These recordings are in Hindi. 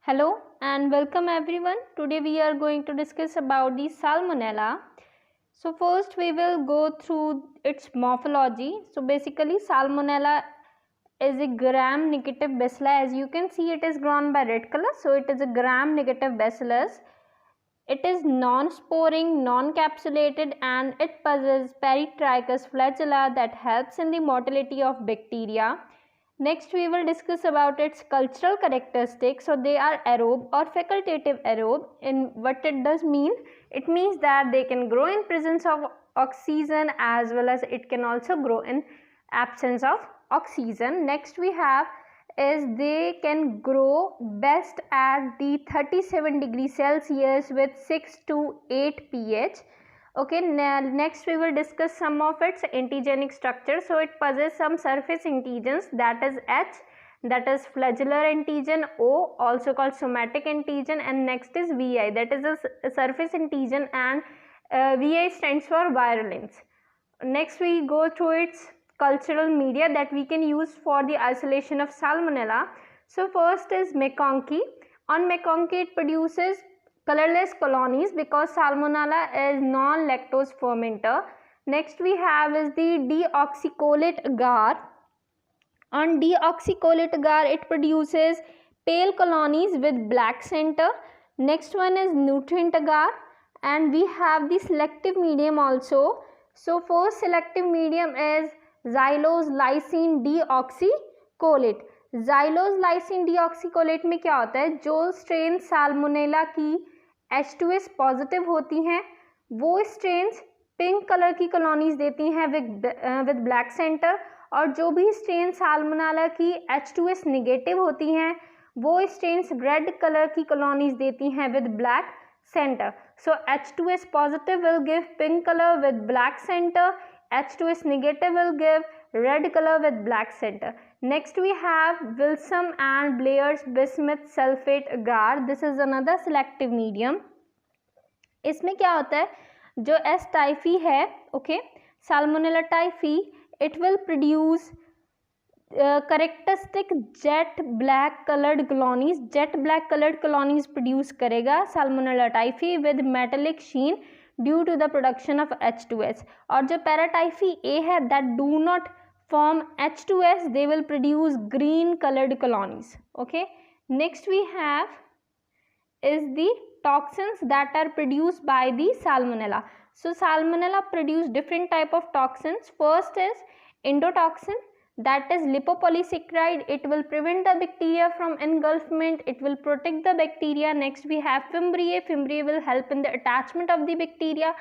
Hello and welcome everyone. Today we are going to discuss about the Salmonella. So first we will go through its morphology. So basically Salmonella is a gram-negative bacillus. As you can see, it is drawn by red color. So it is a gram-negative bacillus. It is non-sporing, non-capsulated, and it possesses peritrichous flagella that helps in the motility of bacteria. Next we will discuss about its cultural characteristics. So they are aerobe or facultative aerobe. In what it does mean? It means that they can grow in presence of oxygen as well as it can also grow in absence of oxygen. Next we have is they can grow best at the 37 degrees Celsius with 6 to 8 pH. Okay, next we will discuss some of its antigenic structure. So it possesses some surface antigens, that is H, that is flagellar antigen, O, also called somatic antigen, and next is VI, that is a surface antigen, and VI stands for virulence. Next we go through its cultural media that we can use for the isolation of Salmonella. So first is MacConkey. On MacConkey it produces colorless colonies because Salmonella is non-lactose fermenter. Next we have is the deoxycholate agar. On deoxycholate agar it produces pale colonies with black center. Next one is nutrient agar, and we have the selective medium also. So first selective medium is xylose lysine deoxycholate. xylose lysine deoxycholate में क्या होता है, जो स्ट्रेन साल्मोनेला की H2S पॉजिटिव होती हैं वो स्ट्रेन्स पिंक कलर की कॉलोनीज देती हैं विद ब्लैक सेंटर, और जो भी स्ट्रेन साल्मोनेला की H2S नेगेटिव होती हैं वो स्ट्रेन्स रेड कलर की कॉलोनीज देती हैं with black center. So H2S positive will give pink color with black center, H2S negative will give red color with black center. Next we have Wilson and Blair's bismuth sulfate agar. This is another selective medium. इसमें क्या होता है, जो S typhi है, okay, Salmonella typhi, it will produce characteristic jet black colored colonies. jet black colored colonies produce करेगा Salmonella typhi with metallic sheen due to the production of H2S. और जो paratyphi A है, that do not form H2S, they will produce green colored colonies. Okay, next we have is the toxins that are produced by the Salmonella. So Salmonella produce different type of toxins. First is endotoxin, that is lipopolysaccharide. It will prevent the bacteria from engulfment, it will protect the bacteria. Next we have fimbriae. Fimbriae will help in the attachment of the bacteria.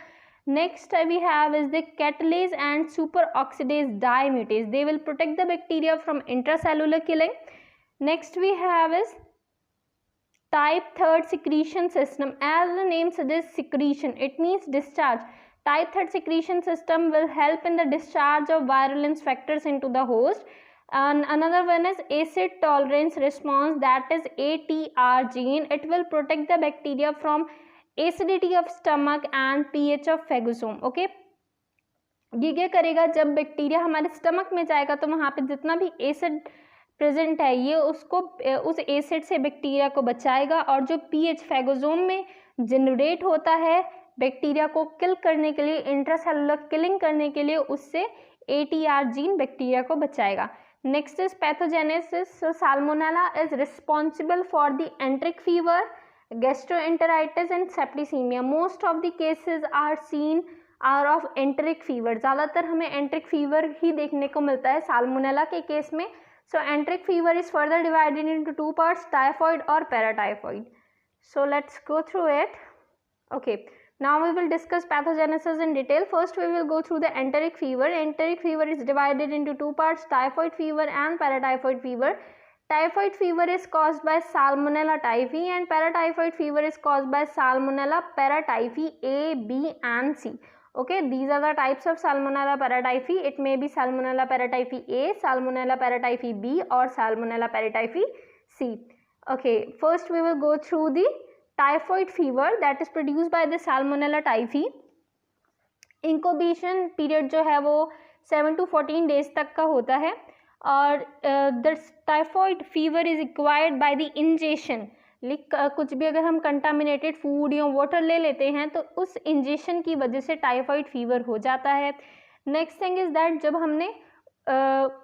Next we have is the catalase and superoxidase dismutase. They will protect the bacteria from intracellular killing. Next we have is type 3rd secretion system. As the name suggests, secretion, it means discharge. Type 3rd secretion system will help in the discharge of virulence factors into the host. And another one is acid tolerance response, that is ATR gene. It will protect the bacteria from acidity of stomach and pH of phagosome. Okay, ये क्या करेगा, जब बैक्टीरिया हमारे स्टमक में जाएगा तो वहाँ पे जितना भी एसिड प्रेजेंट है ये उसको उस एसिड से बैक्टीरिया को बचाएगा, और जो पीएच फैगोजोम में जनरेट होता है बैक्टीरिया को किल करने के लिए, इंट्रासेलुलर किलिंग करने के लिए, उससे ATR जीन बैक्टीरिया को बचाएगा. Next is pathogenesis. So salmonella is responsible for the enteric fever, gastroenteritis and septicaemia. Most of the cases are of enteric fever. ज़्यादातर हमें एंट्रिक फीवर ही देखने को मिलता है साल्मोनेला के केस में. So enteric fever is further divided into two parts, typhoid or paratyphoid. So let's go through it. Okay, now we will discuss pathogenesis in detail. First we will go through the enteric fever. Enteric fever is divided into two parts, typhoid fever and paratyphoid fever. Typhoid fever is caused by Salmonella typhi and paratyphoid fever is caused by Salmonella paratyphi A, B and C. Okay, these are the types of Salmonella paratyphi. It may be Salmonella paratyphi A, Salmonella paratyphi B or Salmonella paratyphi C. Okay, first we will go through the typhoid fever that is produced by the Salmonella typhi. Incubation period जो है वो 7 to 14 days तक का होता है, और the typhoid fever is acquired by the ingestion. कुछ भी अगर हम कंटामिनेटेड फूड या वाटर ले लेते हैं तो उस इंजेक्शन की वजह से टाइफाइड फीवर हो जाता है। नेक्स्ट थिंग इज़ दैट जब हमने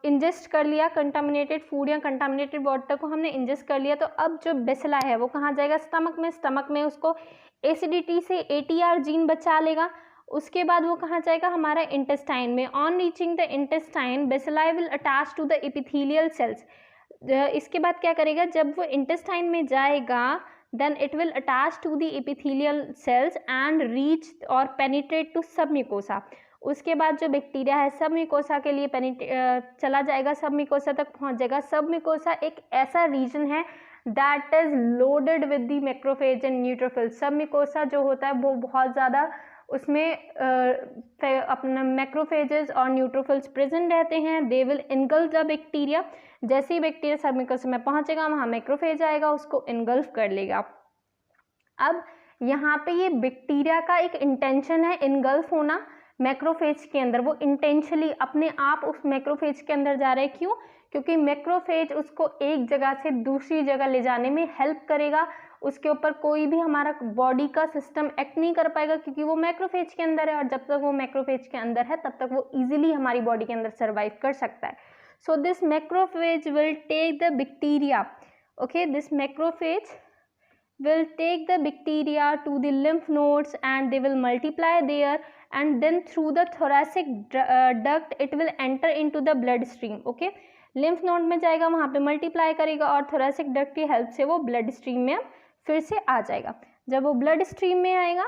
इंजेस्ट कर लिया कंटामिनेटेड फूड या कंटामिनेटेड वाटर को हमने इंजेस्ट कर लिया, तो अब जो बेसिला है वो कहाँ जाएगा, स्टमक में उसको एसिडिटी से ATR जीन बचा लेगा। उसके बाद वो कहाँ जाएगा, हमारा इंटेस्टाइन में। On reaching the intestine bacilli will attach to the epithelial cells. इसके बाद क्या करेगा, जब वो इंटेस्टाइन में जाएगा then it will attach to the epithelial cells and reach और पेनिट्रेट टू सबम्यूकोसा। उसके बाद जो बैक्टीरिया है सबम्यूकोसा के लिए चला जाएगा, सबम्यूकोसा तक पहुंच जाएगा। सबम्यूकोसा एक ऐसा रीजन है that is loaded with the macrophage and neutrophil. Submucosa जो होता है वो बहुत ज़्यादा उसमें अपना मैक्रोफेजेस और न्यूट्रोफिल्स प्रेजेंट रहते हैं। They will engulf the bacteria. जैसे ही बैक्टीरिया सबम्यूकोसा में पहुंचेगा वहाँ मैक्रोफेज आएगा, उसको इनगल्फ कर लेगा। अब यहाँ पे ये बैक्टीरिया का एक इंटेंशन है इनगल्फ होना मैक्रोफेज के अंदर। वो इंटेंशनली अपने आप उस मैक्रोफेज के अंदर जा रहे हैं। क्यों? क्योंकि मैक्रोफेज उसको एक जगह से दूसरी जगह ले जाने में हेल्प करेगा। उसके ऊपर कोई भी हमारा बॉडी का सिस्टम एक्ट नहीं कर पाएगा क्योंकि वो मैक्रोफेज के अंदर है, और जब तक वो मैक्रोफेज के अंदर है तब तक वो इजीली हमारी बॉडी के अंदर सर्वाइव कर सकता है। So this macrophage will take the bacteria, okay, this macrophage will take the bacteria to the lymph nodes and they will multiply there, and then through the thoracic duct it will enter into the blood stream, okay। lymph node में जाएगा, वहाँ पे मल्टीप्लाई करेगा और thoracic duct की हेल्प से वो ब्लड स्ट्रीम में फिर से आ जाएगा। जब वो ब्लड स्ट्रीम में आएगा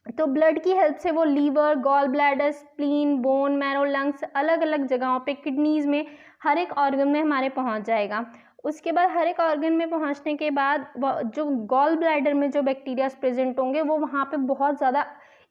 तो ब्लड की हेल्प से वो liver, gall bladder, spleen, bone marrow, lungs, अलग अलग जगहों पे, किडनीज में, हर एक ऑर्गन में हमारे पहुँच जाएगा। उसके बाद हर एक ऑर्गन में पहुंचने के बाद जो गॉल ब्लैडर में जो बैक्टीरिया प्रेजेंट होंगे वो वहाँ पे बहुत ज़्यादा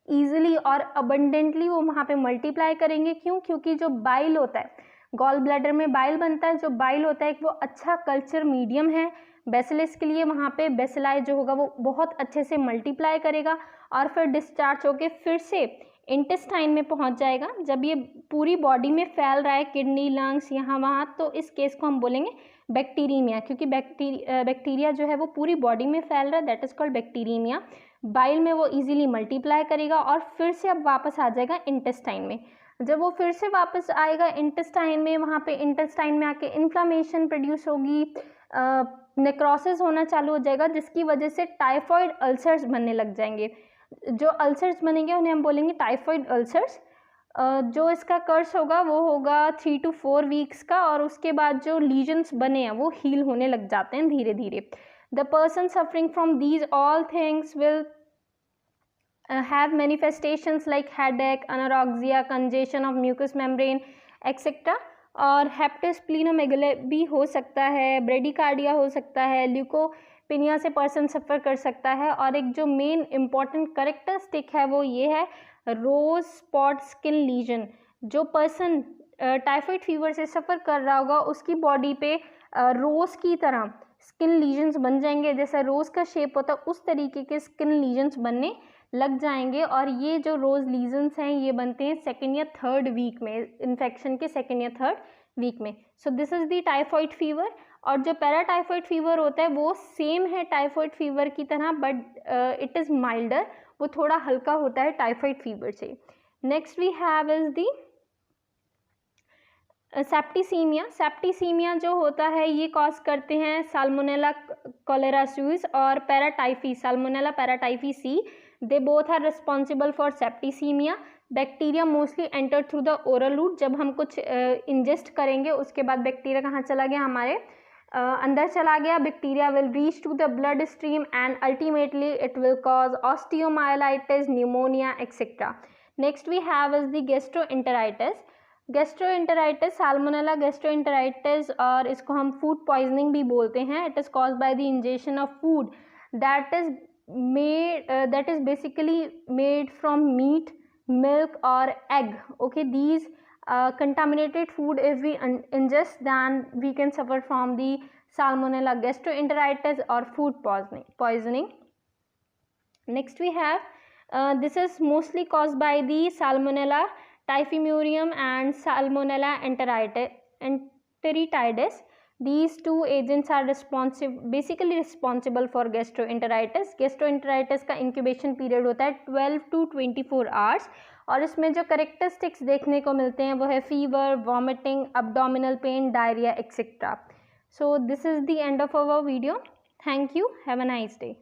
ईजिली और अबंडेंटली वो वहाँ पे मल्टीप्लाई करेंगे। क्यों? क्योंकि जो बाइल होता है, गॉल ब्लैडर में बाइल बनता है, जो बाइल होता है वो अच्छा कल्चर मीडियम है बेसिलस के लिए। वहाँ पे बेसिलाई जो होगा वो बहुत अच्छे से मल्टीप्लाई करेगा और फिर डिस्चार्ज होके फिर से इंटेस्टाइन में पहुँच जाएगा। जब ये पूरी बॉडी में फैल रहा है, किडनी, लंग्स, यहाँ वहाँ, तो इस केस को हम बोलेंगे बैक्टीरीमिया, क्योंकि बैक्टीरिया जो है वो पूरी बॉडी में फैल रहा है, दैट इज कॉल्ड बैक्टीरीमिया। बाइल में वो इजीली मल्टीप्लाई करेगा और फिर से अब वापस आ जाएगा इंटेस्टाइन में। जब वो फिर से वापस आएगा इंटेस्टाइन में, वहाँ पे इंटेस्टाइन में आके इन्फ्लामेशन प्रोड्यूस होगी, नेक्रोसिस होना चालू हो जाएगा, जिसकी वजह से टाइफॉइड अल्सर्स बनने लग जाएंगे। जो अल्सर्स बनेंगे उन्हें हम बोलेंगे टाइफॉइड अल्सर्स। जो इसका कर्स होगा वो होगा 3 to 4 वीक्स का, और उसके बाद जो लीजन्स बने हैं वो हील होने लग जाते हैं धीरे धीरे। The person suffering from these all things will have manifestations like headache, anorexia, congestion of mucous membrane etcetera, और हेप्टोस्प्लीनोमेगाली भी हो सकता है, ब्रेडिकार्डिया हो सकता है, ल्यूकोपेनिया से पर्सन सफ़र कर सकता है। और एक जो मेन इम्पॉर्टेंट कैरेक्टरिस्टिक है वो ये है रोज स्पॉट स्किन लीजन। जो पर्सन टाइफाइड फीवर से सफ़र कर रहा होगा उसकी बॉडी पे रोज़ की तरह स्किन लीजन्स बन जाएंगे। जैसा रोज़ का शेप होता है उस तरीके के स्किन लीजन्स बनने लग जाएंगे, और ये जो रोज़ लीजन्स हैं ये बनते हैं 2nd या 3rd वीक में, इन्फेक्शन के 2nd या 3rd वीक में। So this is the typhoid fever. और जो पैराटाइफाइड फीवर होता है वो सेम है टाइफाइड फीवर की तरह, बट इट इज़ माइल्डर, वो थोड़ा हल्का होता है टाइफाइड फीवर से। Next we have is the septicaemia. Septicaemia जो होता है ये कॉज करते हैं साल्मोनेला कोलेरासूस और paratyphi, salmonella paratyphi, they both are responsible for septicaemia. Bacteria mostly enter through the oral route. जब हम कुछ इंजेस्ट करेंगे उसके बाद बैक्टीरिया कहाँ चला गया, हमारे अंदर चला गया। Bacteria will reach to the blood stream and ultimately it will cause osteomyelitis, pneumonia etcetera. Next we have is the gastroenteritis. Gastroenteritis, salmonella gastroenteritis, और इसको हम फूड पॉइजनिंग भी बोलते हैं। It is caused by the ingestion of food that is basically made from meat, milk or egg, okay। These contaminated food if we ingest, then we can suffer from the salmonella gastroenteritis or food poisoning. Next we have this is mostly caused by the salmonella typhimurium and salmonella enteritidis. These two agents are basically responsible for gastroenteritis. Gastroenteritis का incubation period होता है 12 to 24 hours और इसमें जो characteristics देखने को मिलते हैं वो है fever, vomiting, abdominal pain, diarrhea, etc. So this is the end of our video. Thank you. Have a nice day.